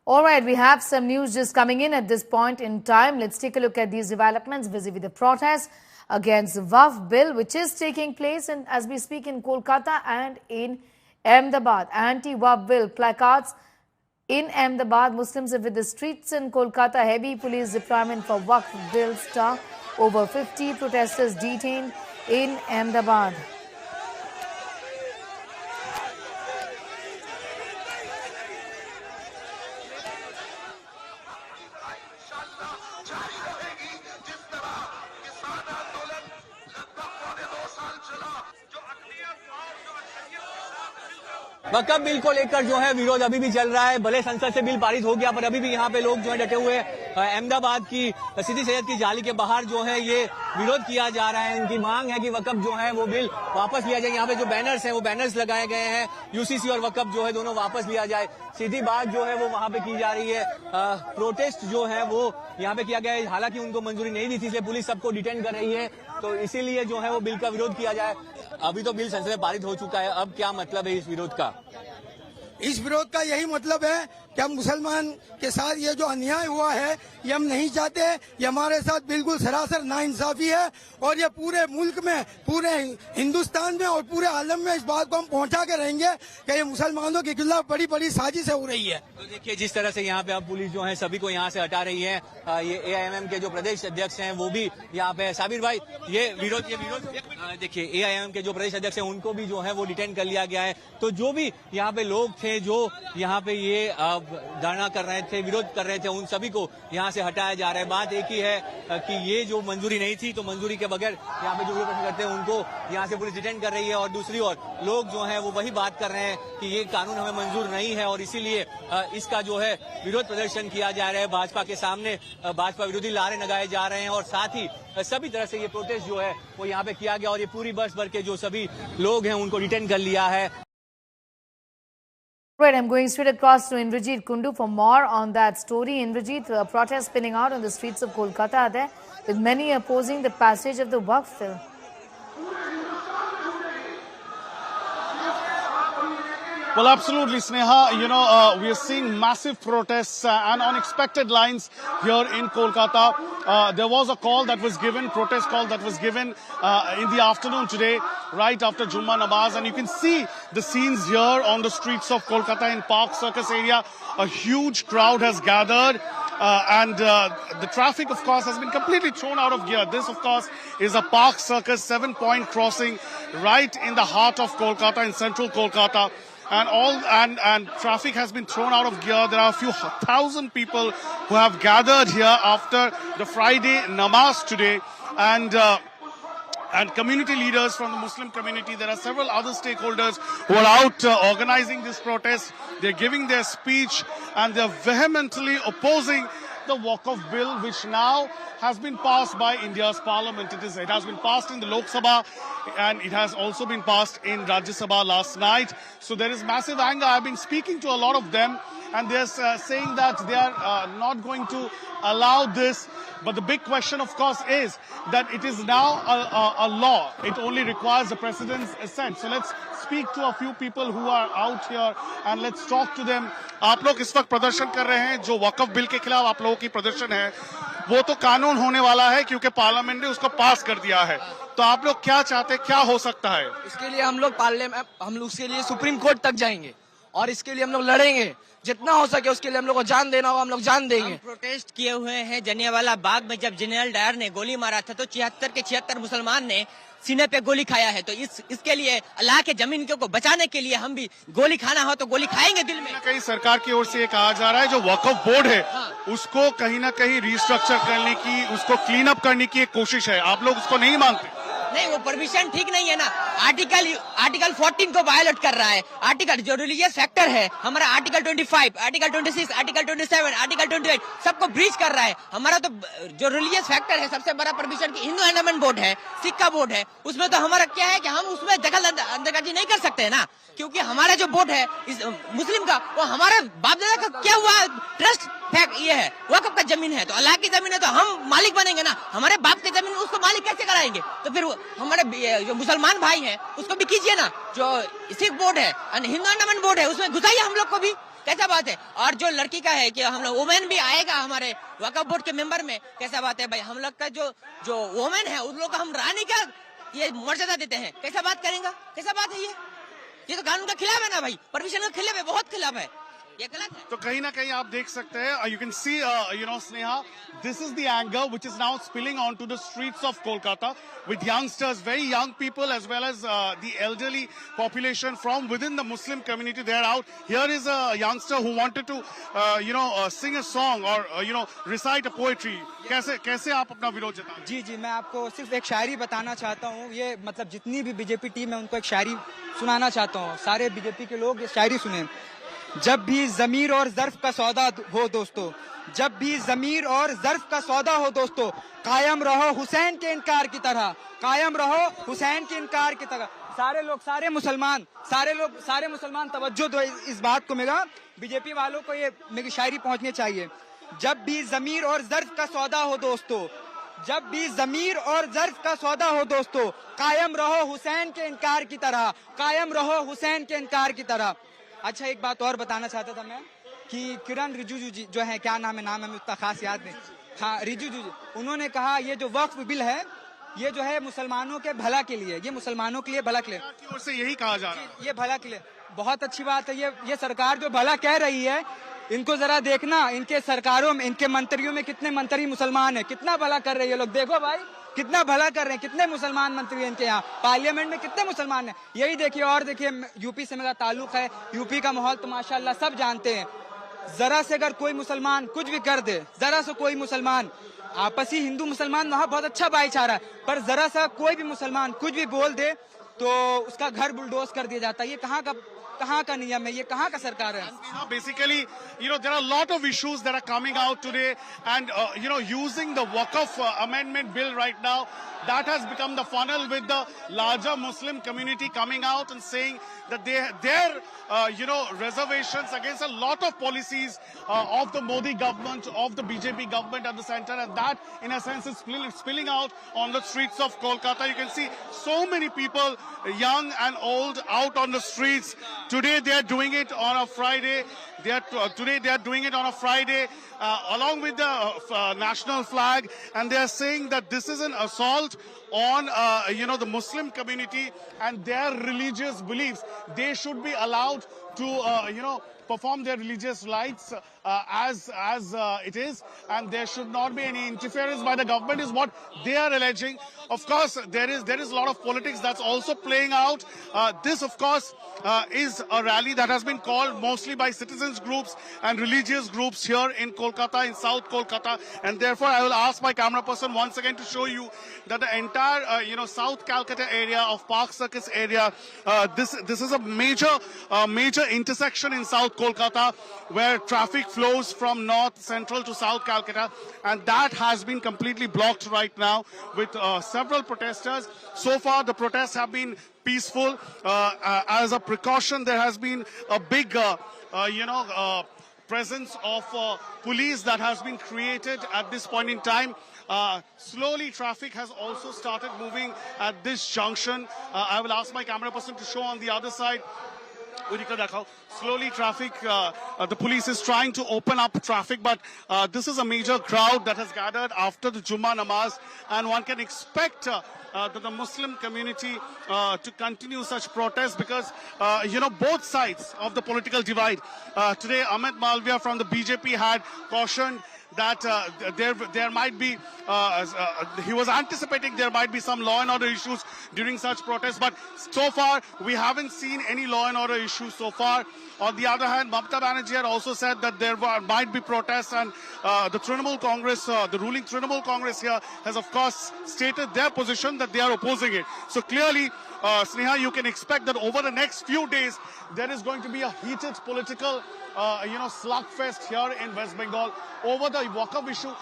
All right, we have some news just coming in at this point in time. Let's take a look at these developments vis-a-vis the protest against the Waqf bill, which is taking place as we speak in Kolkata and in Ahmedabad. Anti-Waqf bill placards in Ahmedabad. Muslims have hit the streets in Kolkata. Heavy police deployment for Waqf bill star. Over 50 protesters detained in Ahmedabad. Waqf bill को लेकर जो है विरोध अभी भी चल रहा है। भले संसद से बिल पारित हो गया पर अभी भी यहाँ पे लोग जो है डटे हुए अहमदाबाद की सीधी सैयद की जाली के बाहर जो है ये विरोध किया जा रहा है। इनकी मांग है कि वक़्फ़ जो है वो बिल वापस लिया जाए। यहाँ पे जो बैनर्स हैं वो बैनर्स लगाए गए हैं। यूसीसी और वक़्फ़ जो है दोनों वापस लिया जाए। सीधी बात जो है वो वहाँ पे की जा रही है। प्रोटेस्ट जो है वो यहाँ पे किया गया है। हालांकि उनको मंजूरी नहीं दी थी इसलिए पुलिस सबको डिटेन कर रही है, तो इसीलिए जो है वो बिल का विरोध किया जाए। अभी तो बिल संसद में पारित हो चुका है, अब क्या मतलब है इस विरोध का? इस विरोध का यही मतलब है कि हम मुसलमान के साथ ये जो अन्याय हुआ है ये हम नहीं चाहते। ये हमारे साथ बिल्कुल सरासर नाइंसाफी है और ये पूरे मुल्क में, पूरे हिंदुस्तान में और पूरे आलम में इस बात को हम पहुंचा के रहेंगे कि ये मुसलमानों के खिलाफ बड़ी बड़ी साजिश हो रही है। तो देखिए जिस तरह से यहाँ पे अब पुलिस जो है सभी को यहाँ से हटा रही है। ये AIMM के जो प्रदेश अध्यक्ष हैं वो भी यहाँ पे, साबिर भाई ये विरोध देखिए AIMM के जो प्रदेश अध्यक्ष हैं उनको भी जो है वो डिटेन कर लिया गया है। तो जो भी यहाँ पे लोग थे जो यहाँ पे ये धरना कर रहे थे, विरोध कर रहे थे, उन सभी को यहाँ से हटाया जा रहा है। बात एक ही है कि ये जो मंजूरी नहीं थी तो मंजूरी के बगैर यहाँ पे जो विरोध करते हैं उनको यहाँ से पुलिस डिटेन कर रही है। और दूसरी ओर लोग जो हैं वो वही बात कर रहे हैं कि ये कानून हमें मंजूर नहीं है और इसीलिए इसका जो है विरोध प्रदर्शन किया जा रहा है। भाजपा के सामने भाजपा विरोधी नारे लगाए जा रहे हैं और साथ ही सभी तरह से ये प्रोटेस्ट जो है वो यहाँ पे किया गया और ये पूरी बस भर के जो सभी लोग हैं उनको डिटेन कर लिया है। Right, I'm going straight across to Indrajit Kundu for more on that story. Indrajit, protests spinning out on the streets of Kolkata are there, with many opposing the passage of the Waqf bill. Well, absolutely, Sneha. You know, we are seeing massive protests and unexpected lines here in Kolkata. There was a call that was given, protest call that was given in the afternoon today, right after Jummah Namaz. And you can see the scenes here on the streets of Kolkata in Park Circus area. A huge crowd has gathered. And the traffic, of course, has been completely thrown out of gear. This, of course, is a Park Circus 7-point crossing right in the heart of Kolkata, in central Kolkata. And traffic has been thrown out of gear. There are a few thousand people who have gathered here after the Friday namaz today, and community leaders from the Muslim community. There are several other stakeholders who are out organizing this protest. They're giving their speech and they're vehemently opposing the Waqf bill, which now has been passed by India's parliament. It has been passed in the Lok Sabha and it has also been passed in Rajya Sabha last night. So there is massive anger. I've been speaking to a lot of them and they're saying that they are not going to allow this. But the big question, of course, is that it is now a law. It only requires the president's assent. So let's speak to a few people who are out here and let's talk to them. आप लोग इस वक्त प्रदर्शन कर रहे हैं, जो वक़्फ़ bill के खिलाफ आप लोगों की प्रदर्शन है, वो तो कानून होने वाला है क्योंकि पार्लियामेंट ने उसको पास कर दिया है। तो आप लोग क्या चाहते हैं, क्या हो सकता है? इसके लिए हम लोग उसके लिए सुप्रीम कोर्ट तक जाएंगे और इसके लिए हम लोग लड़ेंगे। जितना हो सके उसके लिए हम लोग को जान देना होगा, हम लोग जान देंगे। हम प्रोटेस्ट किए हुए हैं जलियांवाला बाग में। जब जनरल डायर ने गोली मारा था तो 76 के 76 मुसलमान ने सीने पे गोली खाया है। तो इसके लिए अल्लाह के जमीन को बचाने के लिए हम भी गोली खाना हो तो गोली खाएंगे दिल में। कहीं सरकार की ओर से ये कहा जा रहा है जो वक़्फ़ बोर्ड है उसको कहीं ना कहीं रिस्ट्रक्चर करने की, उसको क्लीन अप करने की एक कोशिश है। आप लोग उसको नहीं मानते? नहीं, वो परमिशन ठीक नहीं है ना। आर्टिकल 14 को वायलेट कर रहा है। आर्टिकल जो रिलीजियस फैक्टर है हमारा आर्टिकल 25, आर्टिकल 26, आर्टिकल 27, आर्टिकल 28 सबको ब्रीच कर रहा है। हमारा तो जो रिलीजियस फैक्टर है सबसे बड़ा परमिशन की हिंदू एंडोमेंट बोर्ड है, सिक्का बोर्ड है, उसमें तो हमारा क्या है कि हम उसमें दखल अंदाजी नहीं कर सकते है ना, क्योंकि हमारा जो बोर्ड है इस मुस्लिम का वो हमारे बाप दादा का क्या हुआ ट्रस्ट फैक्ट ये है, वक़्फ़ का जमीन है तो अल्लाह की जमीन है तो हम मालिक बनेंगे ना। हमारे बाप की जमीन उसको मालिक कैसे कराएंगे? तो फिर हमारे जो मुसलमान भाई हैं उसको भी कीजिए ना। जो सिख बोर्ड है, हिंदू एंडोमेंट बोर्ड है, उसमें घुसाइए हम लोग को भी। कैसा बात है? और जो लड़की का है कि हम लोग वुमेन भी आएगा हमारे वक्फ बोर्ड के मेंबर में, कैसा बात है भाई? हम लोग का जो वुमेन है उन लोग को हम रानी का ये मर्यादा देते हैं, कैसा बात करेंगे? कैसा बात है ये तो कानून का खिलाफ है ना भाई, परमिशन का खिलाफ है, बहुत खिलाफ है, ये गलत है। तो कहीं ना कहीं आप देख सकते हैं, you can see, Sneha, this is the anger which is now spilling onto the streets of Kolkata with youngsters, very young people, as well as the elderly population from within the Muslim community. They are out. Here is a youngster who wanted to, sing a song or, recite a poetry. कैसे आप अपना विरोध जताएं? जी, मैं आपको सिर्फ एक शायरी बताना चाहता हूँ। ये मतलब जितनी भी बीजेपी टीम है उनको एक शायरी सुनाना चाहता हूँ। सारे बीजेपी के लोग ये शायरी सुने। जब भी ज़मीर और ज़र्फ का सौदा हो दोस्तों, जब भी ज़मीर और ज़र्फ का सौदा हो दोस्तों, कायम रहो हुसैन के इनकार की तरह, कायम रहो हुसैन के इनकार की तरह। सारे मुसलमान तवज्जो दो इस बात को। मेरा बीजेपी वालों को ये मेरी शायरी पहुंचनी चाहिए। जब भी ज़मीर और ज़र्फ का सौदा हो दोस्तों, जब भी ज़मीर और ज़र्फ का सौदा हो दोस्तों, कायम रहो हुसैन के इनकार की तरह, कायम रहो हुसैन के इनकार की तरह। अच्छा, एक बात और बताना चाहता था मैं कि किरण रिजिजू जी जो है, क्या नाम है हमें उतना खास याद नहीं, हाँ रिजिजू जी, उन्होंने कहा ये जो वक्फ बिल है ये जो है मुसलमानों के भला के लिए, ये मुसलमानों के लिए भला के लिए की ओर से यही कहा जा रहा है, ये भला के लिए। बहुत अच्छी बात है। ये सरकार जो भला कह रही है, इनको जरा देखना, इनके सरकारों में, इनके मंत्रियों में कितने मंत्री मुसलमान है, कितना भला कर रही है लोग। देखो भाई कितना भला कर रहे हैं, कितने मुसलमान मंत्री हैं इनके यहाँ, पार्लियामेंट में कितने मुसलमान हैं। यही देखिए, और देखिए यूपी से मेरा ताल्लुक है, यूपी का माहौल तो माशाल्लाह सब जानते हैं। जरा से अगर कोई मुसलमान कुछ भी कर दे, जरा से कोई मुसलमान, आपसी हिंदू मुसलमान वहाँ बहुत अच्छा भाईचारा है, पर जरा सा कोई भी मुसलमान कुछ भी बोल दे तो उसका घर बुलडोज कर दिया जाता है। ये कहाँ का नियम है, ये कहाँ का सरकार है? Basically, there are a lot of issues that are coming out today, and using the Waqf amendment bill right now, that has become the funnel with the larger Muslim community coming out and saying that their reservations against a lot of policies of the Modi government, of the BJP government at the center, and that in a sense is spilling out on the streets of Kolkata. You can see so many people, young and old, out on the streets. Today they are doing it on a Friday. Today they are doing it on a Friday along with the national flag, and they are saying that this is an assault on the Muslim community and their religious beliefs. They should be allowed to perform their religious rites as it is, and there should not be any interference by the government, is what they are alleging. Of course, there is a lot of politics that's also playing out. This, of course, is a rally that has been called mostly by citizens groups and religious groups here in Kolkata, in South Kolkata, and therefore I will ask my camera person once again to show you that the entire South Calcutta area of Park Circus area, this is a major intersection in South Kolkata where traffic flows from north, central to South Calcutta, and that has been completely blocked right now with several protesters. So far the protests have been peaceful. As a precaution, there has been a big presence of police that has been created at this point in time. Slowly traffic has also started moving at this junction. I will ask my camera person to show on the other side. Slowly traffic, the police is trying to open up traffic, but this is a major crowd that has gathered after the Jummah Namaz, and one can expect the Muslim community to continue such protests because, both sides of the political divide. Today, Amit Malviya from the BJP had cautioned that there might be, he was anticipating there might be some law and order issues during such protests, but so far we haven't seen any law and order issues so far. On the other hand, Mamata Banerjee had also said that there might be protests, and the Trinamool Congress, the ruling Trinamool Congress here has of course stated their position that they are opposing it. So clearly, Sneha, you can expect that over the next few days there is going to be a heated political slugfest here in West Bengal over the Waqf issue.